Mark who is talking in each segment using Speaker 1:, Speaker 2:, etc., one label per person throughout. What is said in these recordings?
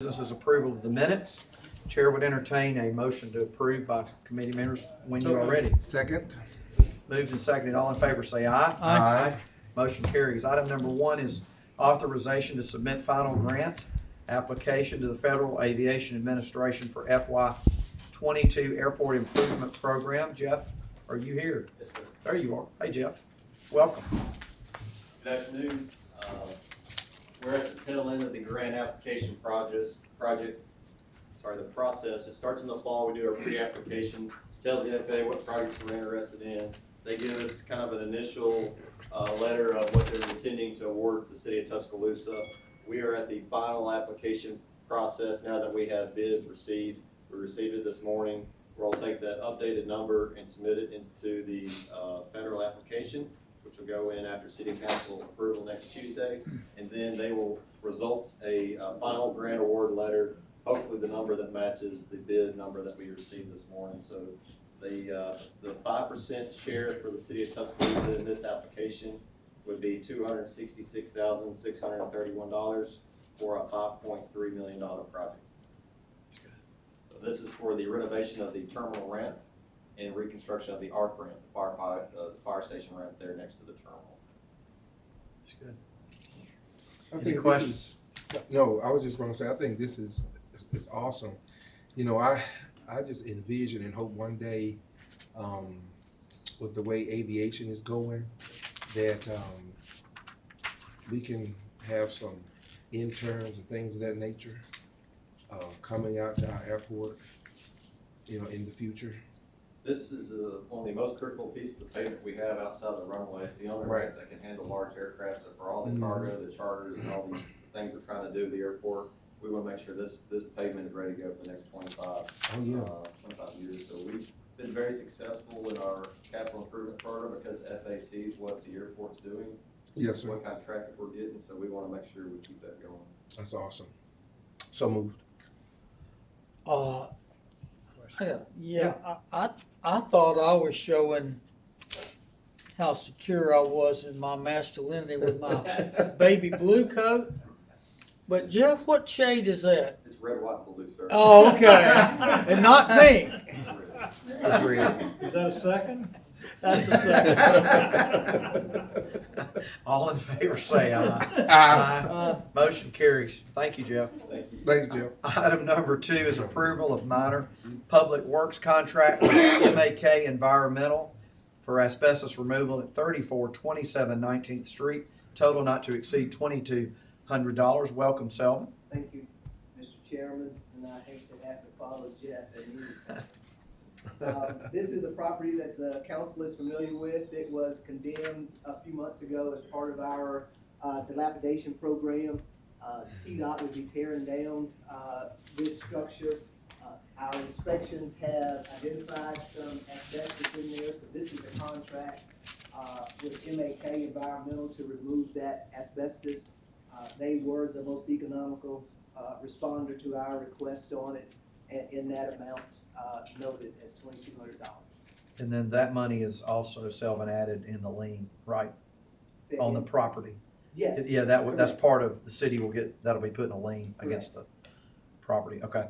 Speaker 1: Business is approval of the minutes. Chair would entertain a motion to approve by committee members when you are ready.
Speaker 2: Second.
Speaker 1: Moved and seconded. All in favor say aye.
Speaker 2: Aye.
Speaker 1: Motion carries. Item number 1 is authorization to submit final grant application to the Federal Aviation Administration for FY22 Airport Improvement Program. Jeff, are you here?
Speaker 3: Yes, sir.
Speaker 1: There you are. Hey, Jeff. Welcome.
Speaker 3: Good afternoon. We're at the tail end of the grant application process. It starts in the fall. We do our pre-application, tells the FAA what projects we're interested in. They give us kind of an initial letter of what they're intending to award the city of Tuscaloosa. We are at the final application process now that we have bids received. We received it this morning. We'll take that updated number and submit it into the federal application, which will go in after city council approval next Tuesday. And then they will result a final grant award letter, hopefully the number that matches the bid number that we received this morning. So the 5% share for the city of Tuscaloosa in this application would be $266,631 for a $5.3 million project. So this is for the renovation of the terminal ramp and reconstruction of the ARF ramp, the fire station ramp there next to the terminal.
Speaker 1: That's good.
Speaker 2: Any questions? No, I was just gonna say, I think this is awesome. You know, I just envision and hope one day, with the way aviation is going, that we can have some interns and things of that nature coming out to our airport, you know, in the future.
Speaker 3: This is one of the most critical pieces of pavement we have outside the runway. It's the only ramp that can handle large aircraft. So for all the cargo, the charters, and all the things we're trying to do at the airport, we want to make sure this pavement is ready to go for the next 25 years. So we've been very successful in our capital improvement program because FAA sees what the airport's doing.
Speaker 2: Yes, sir.
Speaker 3: What kind of traffic we're getting. So we want to make sure we keep that going.
Speaker 2: That's awesome. So moved.
Speaker 4: I thought I was showing how secure I was in my masculinity with my baby blue coat. But Jeff, what shade is that?
Speaker 3: It's red, white, and blue, sir.
Speaker 4: Oh, okay. And not pink.
Speaker 1: That's real.
Speaker 5: Is that a second?
Speaker 4: That's a second.
Speaker 1: All in favor say aye.
Speaker 2: Aye.
Speaker 1: Motion carries. Thank you, Jeff.
Speaker 3: Thank you.
Speaker 2: Thanks, Jeff.
Speaker 1: Item number 2 is approval of minor public works contract with MAK Environmental for asbestos removal at 3427 19th Street. Total not to exceed $2,200. Welcome, Selvin.
Speaker 6: Thank you, Mr. Chairman, and I hate to have to follow Jeff and you. This is a property that the council is familiar with. It was condemned a few months ago as part of our dilapidation program. TDOT will be tearing down this structure. Our inspections have identified some asbestos in there, so this is a contract with MAK Environmental to remove that asbestos. They were the most economical responder to our request on it, and in that amount noted as $2,200.
Speaker 1: And then that money is also Selvin added in the lien, right? On the property.
Speaker 6: Yes.
Speaker 1: Yeah, that's part of the city will get, that'll be put in a lien against the property. Okay.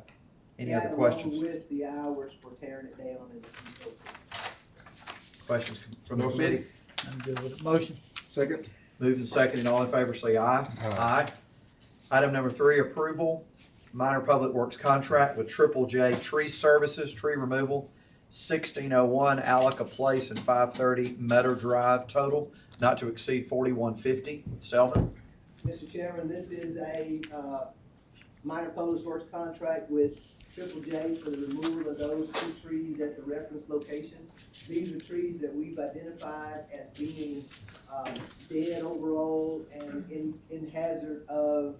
Speaker 1: Any other questions?
Speaker 6: Along with the hours for tearing it down and so forth.
Speaker 1: Questions from the
Speaker 2: No, sir.
Speaker 1: committee?
Speaker 4: I'm good with it. Motion.
Speaker 2: Second.
Speaker 1: Moved and seconded. All in favor say aye.
Speaker 2: Aye.
Speaker 1: Item number 3, approval, minor public works contract with Triple J Tree Services, tree removal, 1601 Alaka Place and 530 Meadow Drive, total not to exceed $4,150. Selvin?
Speaker 6: Mr. Chairman, this is a minor public works contract with Triple J for the removal of those 2 trees at the reference location. These are trees that we've identified as being dead overall and in hazard of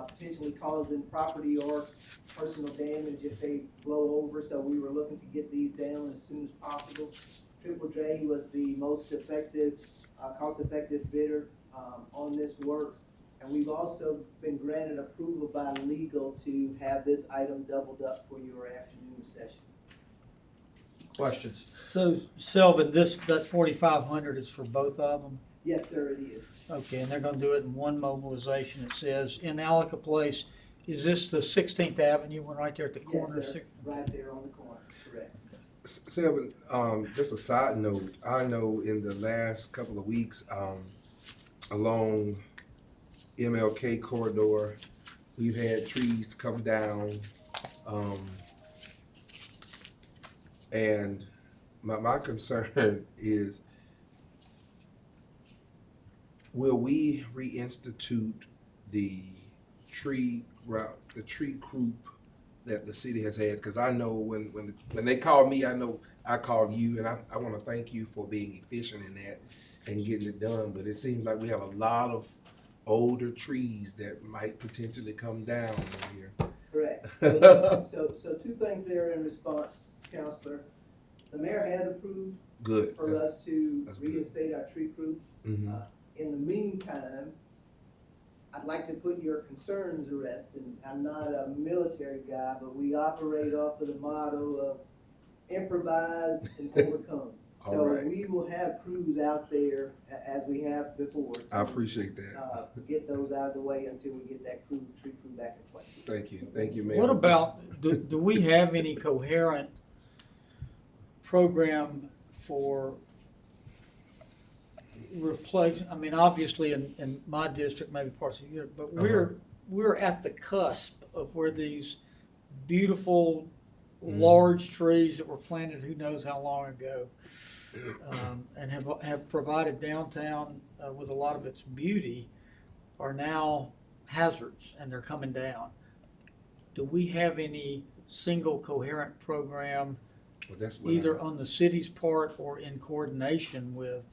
Speaker 6: potentially causing property or personal damage if they blow over. So we were looking to get these down as soon as possible. Triple J was the most effective, cost-effective bidder on this work. And we've also been granted approval by legal to have this item doubled up for your afternoon session.
Speaker 1: Questions?
Speaker 4: So Selvin, that 4,500 is for both of them?
Speaker 6: Yes, sir, it is.
Speaker 4: Okay, and they're gonna do it in one mobilization. It says in Alaka Place, Is this the 16th Avenue one right there at the
Speaker 6: Yes,
Speaker 4: corner?
Speaker 6: sir, right there on the corner, correct.
Speaker 2: Seven, just a side note, I know in the last couple of weeks, along MLK corridor, we've had trees come down, and my concern is, will we reinstitute the tree route, the tree group that the city has had? Because I know when they called me, I know I called you, and I want to thank you for being efficient in that and getting it done. But it seems like we have a lot of older trees that might potentially come down over here.
Speaker 6: Correct. So two things there in response, Counselor. The mayor has approved
Speaker 2: Good.
Speaker 6: for us to
Speaker 2: that's good.
Speaker 6: reinstate our tree crew.
Speaker 2: Mhm.
Speaker 6: In the meantime, I'd like to put your concerns to rest, and I'm not a military guy, but we operate off of the motto of improvise and overcome.
Speaker 2: All
Speaker 6: So
Speaker 2: right.
Speaker 6: we will have crews out there as we have before.
Speaker 2: I appreciate that.
Speaker 6: Get those out of the way until we get that tree crew back in place.
Speaker 2: Thank you, Mayor.
Speaker 4: What about, do we have any coherent program for replace, I mean, obviously in my district, maybe parts of Europe, but we're at the cusp of where these beautiful, large trees that were planted who knows how long ago, and have provided downtown with a lot of its beauty, are now hazards and they're coming down. Do we have any single coherent program,
Speaker 2: Well, that's what
Speaker 4: either on the city's part or in coordination with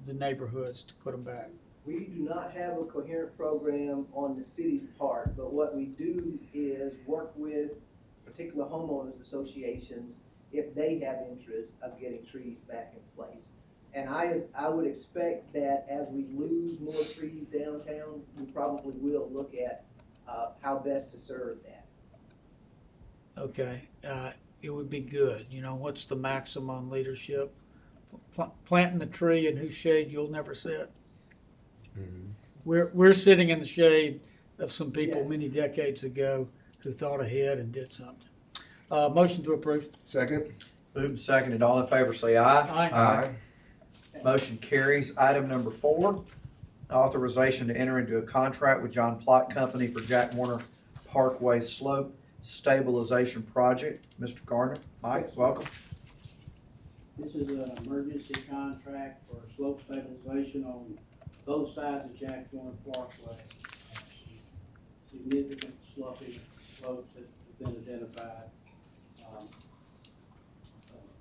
Speaker 4: the neighborhoods, to put them back?
Speaker 6: We do not have a coherent program on the city's part, but what we do is work with particular homeowners associations if they have interest of getting trees back in place. And I would expect that as we lose more trees downtown, we probably will look at how best to serve that.
Speaker 4: Okay, it would be good. You know, what's the maximum leadership? Planting a tree in whose shade you'll never sit.
Speaker 2: Mhm.
Speaker 4: We're sitting in the shade of some people
Speaker 6: Yes.
Speaker 4: many decades ago who thought ahead and did something. Motion to approve.
Speaker 2: Second.
Speaker 1: Moved and seconded, all in favor say aye.
Speaker 2: Aye.
Speaker 1: Motion carries. Item number 4, authorization to enter into a contract with John Plott Company for Jack Warner Parkway Slope Stabilization Project. Mr. Gardner, Mike, welcome.
Speaker 5: This is an emergency contract for slope stabilization on both sides of Jack Warner Parkway. Significant slopes that have been identified.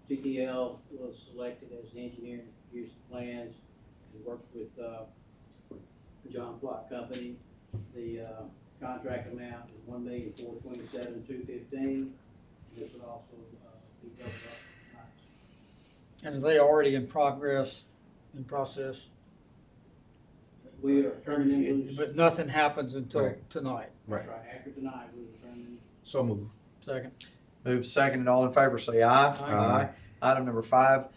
Speaker 5: TTL was selected as the engineer to produce the plans and worked with John Plott Company. The contract amount is $1,427,215. This would also be doubled up.
Speaker 4: And are they already in process?
Speaker 5: We are turning in loose.
Speaker 4: But nothing happens until
Speaker 2: Right.
Speaker 4: tonight.
Speaker 2: Right.
Speaker 5: Right, after tonight, we will turn in.
Speaker 2: So move.
Speaker 4: Second.
Speaker 1: Moved, seconded, all in favor say aye.
Speaker 2: Aye.
Speaker 1: Item number 5,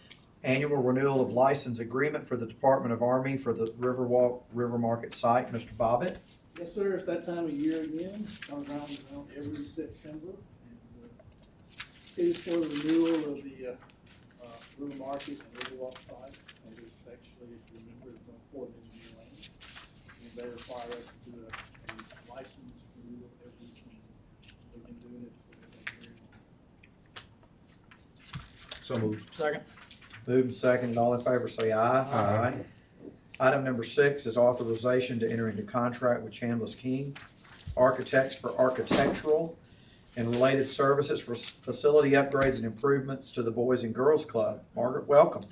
Speaker 1: annual renewal of license agreement for the Department of Army for the Riverwalk River Market site. Mr. Bobbitt?
Speaker 7: Yes, sir, it's that time of year again, comes around every September. And it is for the renewal of the River Market and Riverwalk site. And it's actually, if you remember, it's going forward in the land. And they require us to do a license renewal every season. We've been doing it for a very long time.
Speaker 2: So move.
Speaker 4: Second.
Speaker 1: Moved and seconded, all in favor say aye.
Speaker 2: Aye.
Speaker 1: Item number 6 is authorization to enter into contract with Chandlers King Architects for architectural and related services for facility upgrades and improvements to the Boys and Girls Club. Margaret, welcome.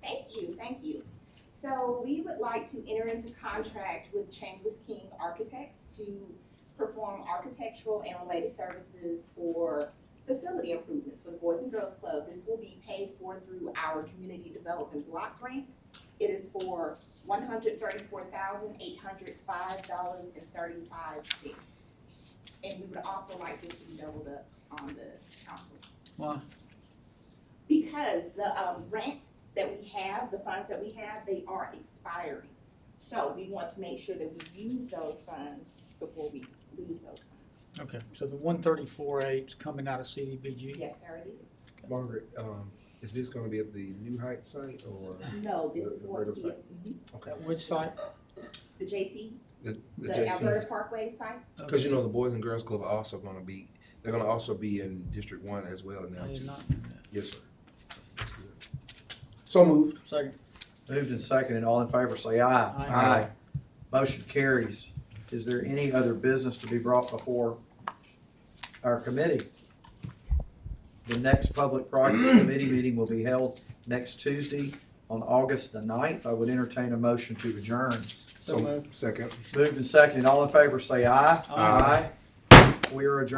Speaker 8: Thank you. So we would like to enter into contract with Chandlers King Architects to perform architectural and related services for facility improvements for the Boys and Girls Club. This will be paid for through our Community Development Block Grant. It is for $134,805.35. And we would also like this to be doubled up on the council.
Speaker 4: Why?
Speaker 8: Because the grant that we have, the funds that we have, they are expiring. So we want to make sure that we use those funds before we lose those funds.
Speaker 4: Okay, so the 134.8 is coming out of CDBG?
Speaker 8: Yes, sir, it is.
Speaker 2: Margaret, is this gonna be at the New Heights site or
Speaker 8: No, this
Speaker 2: The-
Speaker 8: is
Speaker 2: the
Speaker 8: going to
Speaker 2: regular
Speaker 8: be
Speaker 2: okay?
Speaker 4: At which site?
Speaker 8: the JC,
Speaker 2: The
Speaker 8: the Alberta
Speaker 2: JC's?
Speaker 8: Parkway site.
Speaker 2: Because you know the Boys and Girls Club are also gonna be, they're gonna also be in District One as well now
Speaker 4: I did
Speaker 2: too.
Speaker 4: not know that.
Speaker 2: Yes, sir. That's good. So moved.
Speaker 4: Second.
Speaker 1: Moved and seconded, all in favor say aye.
Speaker 4: Aye.
Speaker 1: Motion carries. Is there any other business to be brought before our committee? The next Public Projects Committee meeting will be held next Tuesday on August the 9th. I would entertain a motion to adjourn.
Speaker 4: So moved.
Speaker 2: Second.
Speaker 1: Moved and seconded, all in favor say aye.
Speaker 4: Aye.
Speaker 1: We are adjourned.